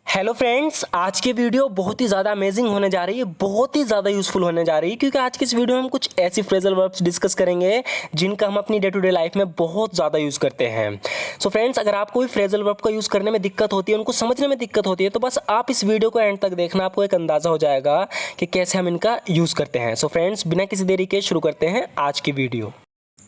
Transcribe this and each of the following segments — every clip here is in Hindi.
हेलो फ्रेंड्स, आज की वीडियो बहुत ही ज़्यादा अमेजिंग होने जा रही है, बहुत ही ज़्यादा यूज़फुल होने जा रही है क्योंकि आज की इस वीडियो में हम कुछ ऐसी फ्रेजल वर्ब्स डिस्कस करेंगे जिनका हम अपनी डे टू डे लाइफ में बहुत ज़्यादा यूज़ करते हैं। सो फ्रेंड्स, अगर आपको भी फ्रेजल वर्ब का यूज़ करने में दिक्कत होती है, उनको समझने में दिक्कत होती है, तो बस आप इस वीडियो को एंड तक देखना, आपको एक अंदाज़ा हो जाएगा कि कैसे हम इनका यूज़ करते हैं। सो फ्रेंड्स, बिना किसी देरी के शुरू करते हैं आज की वीडियो।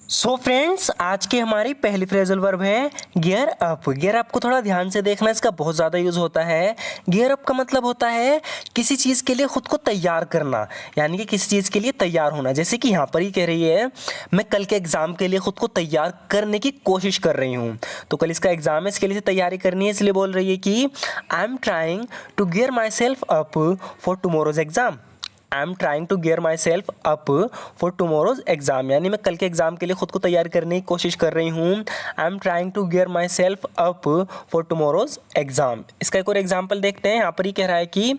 सो फ्रेंड्स, आज की हमारी पहली फ्रेजल वर्ब है गियर अप। गियर अप को थोड़ा ध्यान से देखना, इसका बहुत ज़्यादा यूज़ होता है। गियर अप का मतलब होता है किसी चीज़ के लिए खुद को तैयार करना, यानी कि किसी चीज़ के लिए तैयार होना। जैसे कि यहाँ पर ही कह रही है मैं कल के एग्ज़ाम के लिए खुद को तैयार करने की कोशिश कर रही हूँ। तो कल इसका एग्ज़ाम है, इसके लिए तैयारी करनी है, इसलिए बोल रही है कि I am trying to gear my self up for tomorrow's exam. I am trying to gear my self up for tomorrow's exam, यानी मैं कल के एग्जाम के लिए खुद को तैयार करने की कोशिश कर रही हूँ। I am trying to gear my self up for tomorrow's exam. इसका एक और एग्जाम्पल देखते हैं। यहाँ पर ही कह रहा है कि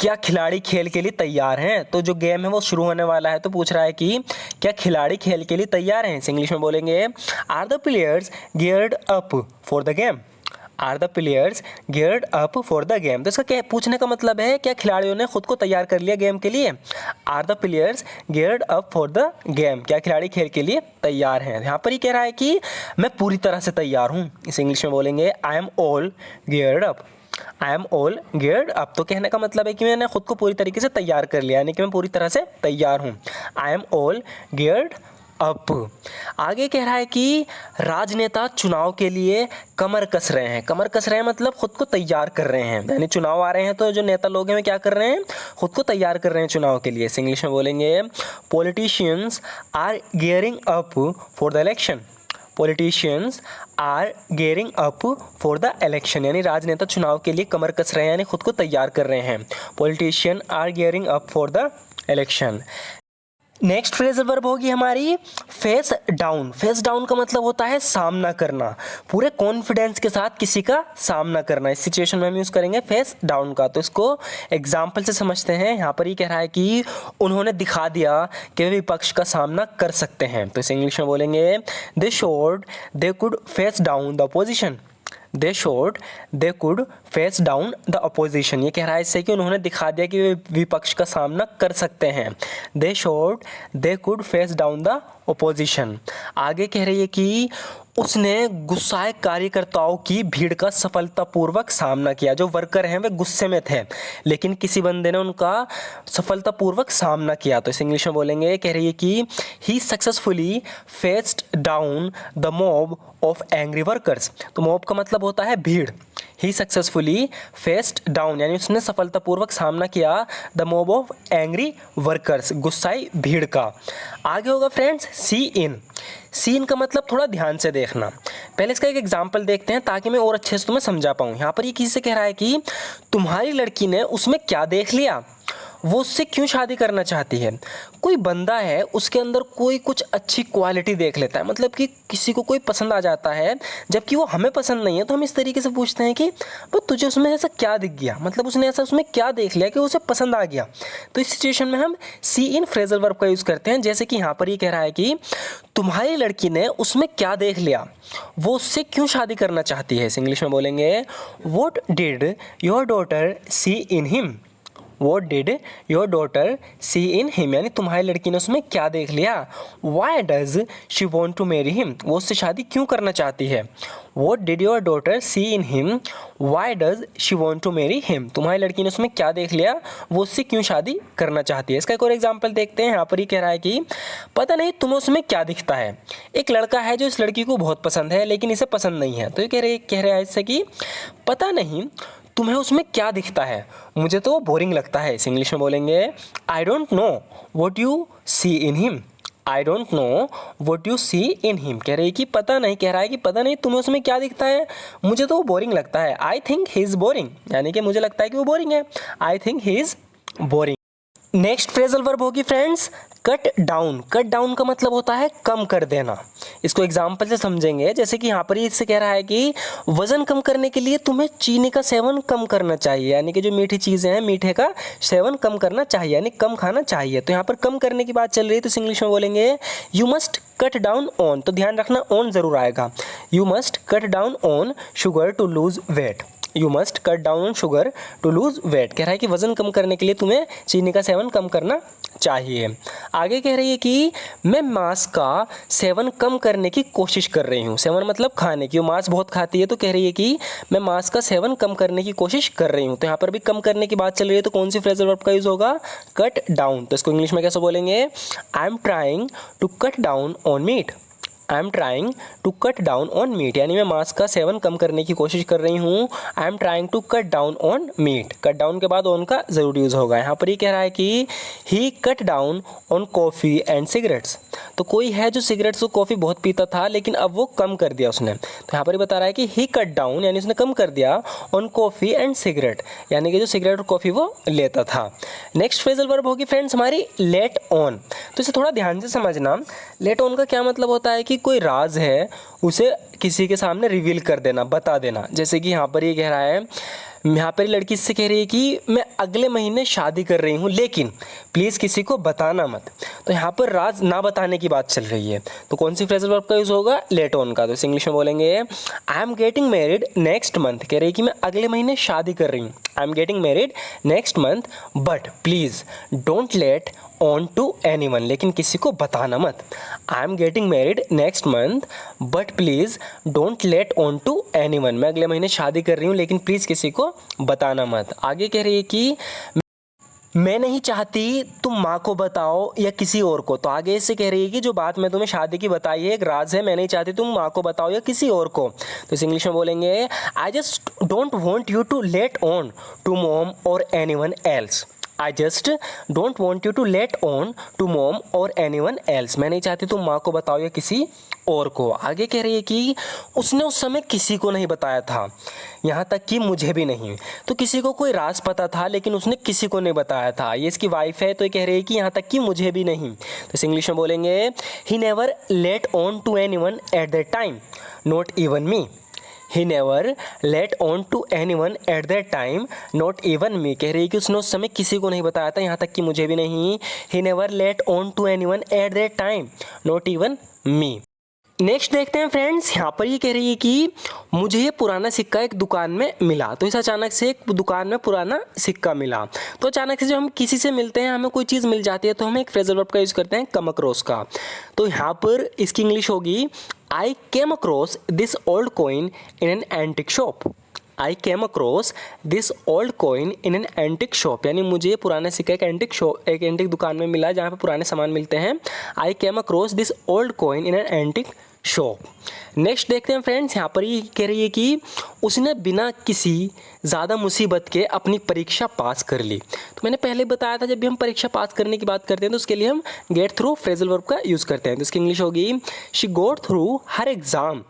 क्या खिलाड़ी खेल के लिए तैयार हैं। तो जो गेम है वो शुरू होने वाला है, तो पूछ रहा है कि क्या खिलाड़ी खेल के लिए तैयार हैं। इंग्लिश में बोलेंगे are the players geared up for the game. Are the players geared up for the game. तो इसका क्या पूछने का मतलब है, क्या खिलाड़ियों ने खुद को तैयार कर लिया गेम के लिए। Are the players geared up for the game, क्या खिलाड़ी खेल के लिए तैयार हैं। यहाँ पर ही कह रहा है कि मैं पूरी तरह से तैयार हूँ। इस इंग्लिश में बोलेंगे I am all geared up. I am all geared up, तो कहने का मतलब है कि मैंने खुद को पूरी तरीके से तैयार कर लिया, यानी कि मैं पूरी तरह से तैयार हूँ। I am all geared up. आगे कह रहा है कि राजनेता चुनाव के लिए कमर कस रहे हैं। कमर कस रहे हैं मतलब खुद को तैयार कर रहे हैं, यानी चुनाव आ रहे हैं तो जो नेता लोग हैं वे क्या कर रहे हैं, खुद को तैयार कर रहे हैं चुनाव के लिए। इंग्लिश में बोलेंगे politicians are gearing up for the election. Politicians are gearing up for the election, यानी राजनेता चुनाव के लिए कमर कस रहे हैं, यानी खुद को तैयार कर रहे हैं। Politician are gearing up for the election. Next phrasal verb होगी हमारी फेस डाउन। फेस डाउन का मतलब होता है सामना करना, पूरे कॉन्फिडेंस के साथ किसी का सामना करना। इस सिचुएशन में हम यूज़ करेंगे फेस डाउन का। तो इसको एग्जाम्पल से समझते हैं। यहाँ पर ही कह रहा है कि उन्होंने दिखा दिया कि वे विपक्ष का सामना कर सकते हैं। तो इसे इंग्लिश में बोलेंगे they showed they could face down the opposition. They showed they could face down the opposition, ये कह रहा है इससे कि उन्होंने दिखा दिया कि वे विपक्ष का सामना कर सकते हैं। They showed they could face down the opposition. आगे कह रही है कि उसने गुस्साए कार्यकर्ताओं की भीड़ का सफलतापूर्वक सामना किया। जो वर्कर हैं वे गुस्से में थे, लेकिन किसी बंदे ने उनका सफलतापूर्वक सामना किया। तो इस इंग्लिश में बोलेंगे, कह रही है कि he successfully faced down the mob of angry workers. तो मॉब का मतलब होता है भीड़। ही सक्सेसफुली फेस्ड डाउन, यानी उसने सफलतापूर्वक सामना किया the mob of angry workers, गुस्साई भीड़ का। आगे होगा फ्रेंड्स सी इन। सी इन का मतलब थोड़ा ध्यान से देखना। पहले इसका एक एग्जाम्पल देखते हैं ताकि मैं और अच्छे से तुम्हें समझा पाऊँ। यहाँ पर ये किसी से कह रहा है कि तुम्हारी लड़की ने उसमें क्या देख लिया, वो उससे क्यों शादी करना चाहती है। कोई बंदा है, उसके अंदर कोई कुछ अच्छी क्वालिटी देख लेता है, मतलब कि किसी को कोई पसंद आ जाता है जबकि वो हमें पसंद नहीं है, तो हम इस तरीके से पूछते हैं कि वो तुझे उसमें ऐसा क्या दिख गया, मतलब उसने ऐसा उसमें क्या देख लिया कि उसे पसंद आ गया। तो इस सिचुएशन में हम सी इन फ्रेजल वर्ब का यूज़ करते हैं। जैसे कि यहाँ पर ये कह रहा है कि तुम्हारी लड़की ने उसमें क्या देख लिया, वो उससे क्यों शादी करना चाहती है। इंग्लिश में बोलेंगे what did your daughter see in him. What did your daughter see in him, यानी तुम्हारी लड़की ने उसमें क्या देख लिया। Why does she want to marry him, वो उससे शादी क्यों करना चाहती है। What did your daughter see in him, why does she want to marry him, तुम्हारी लड़की ने उसमें क्या देख लिया, वो उससे क्यों शादी करना चाहती है। इसका एक और एग्जाम्पल देखते हैं। यहाँ पर ही कह रहा है कि पता नहीं तुम्हें उसमें क्या दिखता है। एक लड़का है जो इस लड़की को बहुत पसंद है लेकिन इसे पसंद नहीं है, तो ये कह रहा है इससे कि पता नहीं तुम्हें उसमें क्या दिखता है, मुझे तो वो बोरिंग लगता है। इस इंग्लिश में बोलेंगे I don't know what you see in him. I don't know what you see in him, कह रही है कि पता नहीं, कह रहा है कि पता नहीं तुम्हें उसमें क्या दिखता है, मुझे तो वो बोरिंग लगता है। I think he is boring, यानी कि मुझे लगता है कि वो बोरिंग है। I think he is boring. Next phrasal verb होगी friends cut down. Cut down का मतलब होता है कम कर देना। इसको एग्जाम्पल से समझेंगे। जैसे कि यहाँ पर ही इससे कह रहा है कि वजन कम करने के लिए तुम्हें चीनी का सेवन कम करना चाहिए, यानी कि जो मीठी चीज़ें हैं मीठे का सेवन कम करना चाहिए, यानी कम खाना चाहिए। तो यहाँ पर कम करने की बात चल रही है, तो इंग्लिश में बोलेंगे you must cut down on. तो ध्यान रखना ऑन ज़रूर आएगा। You must cut down on sugar to lose weight. You must cut down on sugar to lose weight. कह रहा है कि वज़न कम करने के लिए तुम्हें चीनी का सेवन कम करना चाहिए। आगे कह रही है कि मैं मांस का सेवन कम करने की कोशिश कर रही हूँ। सेवन मतलब खाने की, वो मांस बहुत खाती है तो कह रही है कि मैं मांस का सेवन कम करने की कोशिश कर रही हूँ। तो यहाँ पर भी कम करने की बात चल रही है, तो कौन सी फ्रेजल वर्ब का यूज़ होगा? Cut down. तो इसको इंग्लिश में कैसे बोलेंगे? I am trying to cut down on meat. I am trying to cut down on meat, यानी मैं मांस का सेवन कम करने की कोशिश कर रही हूँ। I am trying to cut down on meat. Cut down के बाद ऑन का ज़रूर यूज़ होगा। यहाँ पर ये कह रहा है कि he cut down on coffee and cigarettes. तो कोई है जो सिगरेट्स और कॉफ़ी बहुत पीता था लेकिन अब वो कम कर दिया उसने। तो यहाँ पर ही बता रहा है कि ही कट डाउन यानी उसने कम कर दिया ऑन कॉफ़ी एंड सिगरेट, यानी कि जो सिगरेट और कॉफ़ी वो लेता था। नेक्स्ट फ्रेजल वर्ब होगी फ्रेंड्स हमारी लेट ऑन। तो इसे थोड़ा ध्यान से समझना। लेट ऑन का क्या मतलब होता है कि कोई राज है उसे किसी के सामने रिवील कर देना, बता देना। जैसे कि यहाँ पर ये कह रहा है, यहाँ पर लड़की इससे कह रही है कि मैं अगले महीने शादी कर रही हूँ लेकिन प्लीज़ किसी को बताना मत। तो यहाँ पर राज ना बताने की बात चल रही है। तो कौन सी फ्रेजल वर्ब का यूज़ होगा? लेट ऑन का। तो इसे इंग्लिश में बोलेंगे I am getting married next month. कह रही है कि मैं अगले महीने शादी कर रही हूँ। I am getting married next month but please don't let on to anyone, लेकिन किसी को बताना मत। I am getting married next month but please don't let on to anyone. मैं अगले महीने शादी कर रही हूँ लेकिन प्लीज़ किसी को बताना मत। आगे कह रही है कि मैं नहीं चाहती तुम माँ को बताओ या किसी और को। तो आगे इससे कह रही है कि जो बात मैं तुम्हें शादी की बताई है एक राज है, मैं नहीं चाहती तुम माँ को बताओ या किसी और को। तो इस इंग्लिश में बोलेंगे I just don't want you to let on to mom or anyone else. I just don't want you to let on to mom or anyone else. मैं नहीं चाहती तुम माँ को बताओ या किसी और को। आगे कह रही है कि उसने उस समय किसी को नहीं बताया था, यहाँ तक कि मुझे भी नहीं। तो किसी को कोई राज पता था लेकिन उसने किसी को नहीं बताया था। ये इसकी वाइफ है तो ये कह रही है कि यहाँ तक कि मुझे भी नहीं। तो इस इंग्लिश में बोलेंगे he never let on to anyone at that time not even me. He never let on to anyone at that time not even me. कह रही है कि उसने उस समय किसी को नहीं बताया था, यहाँ तक कि मुझे भी नहीं। He never let on to anyone at that time not even me. Next देखते हैं फ्रेंड्स, यहाँ पर ये कह रही है कि मुझे ये पुराना सिक्का एक दुकान में मिला। तो इस अचानक से एक दुकान में पुराना सिक्का मिला। तो अचानक से जब हम किसी से मिलते हैं, हमें कोई चीज़ मिल जाती है तो हम एक फ्रेजल वर्ब का यूज़ करते हैं कम अक्रॉस का। तो यहाँ पर इसकी इंग्लिश होगी I came across this old coin in an antique shop. I came across this old coin in an antique shop, यानी मुझे पुराना सिक्का एक एंटिक दुकान में मिला जहाँ पे पुराने सामान मिलते हैं। I came across this old coin in an antique shop. Next देखते हैं फ्रेंड्स, यहाँ पर ये कह रही है कि उसने बिना किसी ज़्यादा मुसीबत के अपनी परीक्षा पास कर ली। तो मैंने पहले बताया था जब भी हम परीक्षा पास करने की बात करते हैं तो उसके लिए हम गेट थ्रू फ्रेजल वर्ब का यूज़ करते हैं। तो इसकी इंग्लिश होगी she got through her exam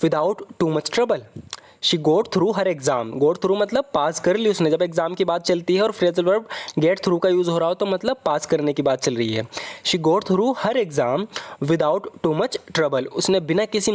without too much trouble. She got through her exam. Got through मतलब पास कर ली उसने। जब एग्ज़ाम की बात चलती है और फ्रेजल वर्ब गेट थ्रू का यूज़ हो रहा हो तो मतलब पास करने की बात चल रही है। She got through her exam without too much trouble. उसने बिना किसी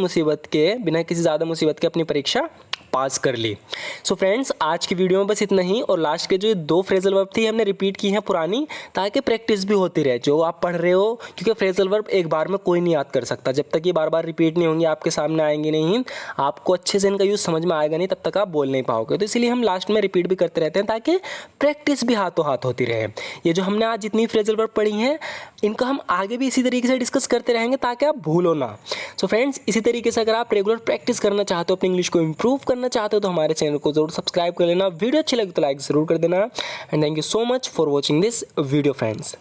ज़्यादा मुसीबत के अपनी परीक्षा पास कर ली। सो फ्रेंड्स, आज की वीडियो में बस इतना ही। और लास्ट के जो 2 फ्रेजल वर्ब थी हमने रिपीट की हैं पुरानी, ताकि प्रैक्टिस भी होती रहे जो आप पढ़ रहे हो, क्योंकि फ्रेजल वर्ब एक बार में कोई नहीं याद कर सकता। जब तक ये बार बार रिपीट नहीं होंगी, आपके सामने आएंगी नहीं, आपको अच्छे से इनका यूज़ समझ में आएगा नहीं, तब तक आप बोल नहीं पाओगे। तो इसीलिए हम लास्ट में रिपीट भी करते रहते हैं ताकि प्रैक्टिस भी हाथों हाथ होती रहे। ये जो हमने आज जितनी फ्रेजल वर्ब पढ़ी हैं इनका हम आगे भी इसी तरीके से डिस्कस करते रहेंगे ताकि आप भूलो ना। सो फ्रेंड्स, इसी तरीके से अगर आप रेगुलर प्रैक्टिस करना चाहते हो, अपनी इंग्लिश को इंप्रूव करना चाहते हो, तो हमारे चैनल को जरूर सब्सक्राइब कर लेना। वीडियो अच्छी लगे तो लाइक ज़रूर कर देना। And thank you so much for watching this video friends.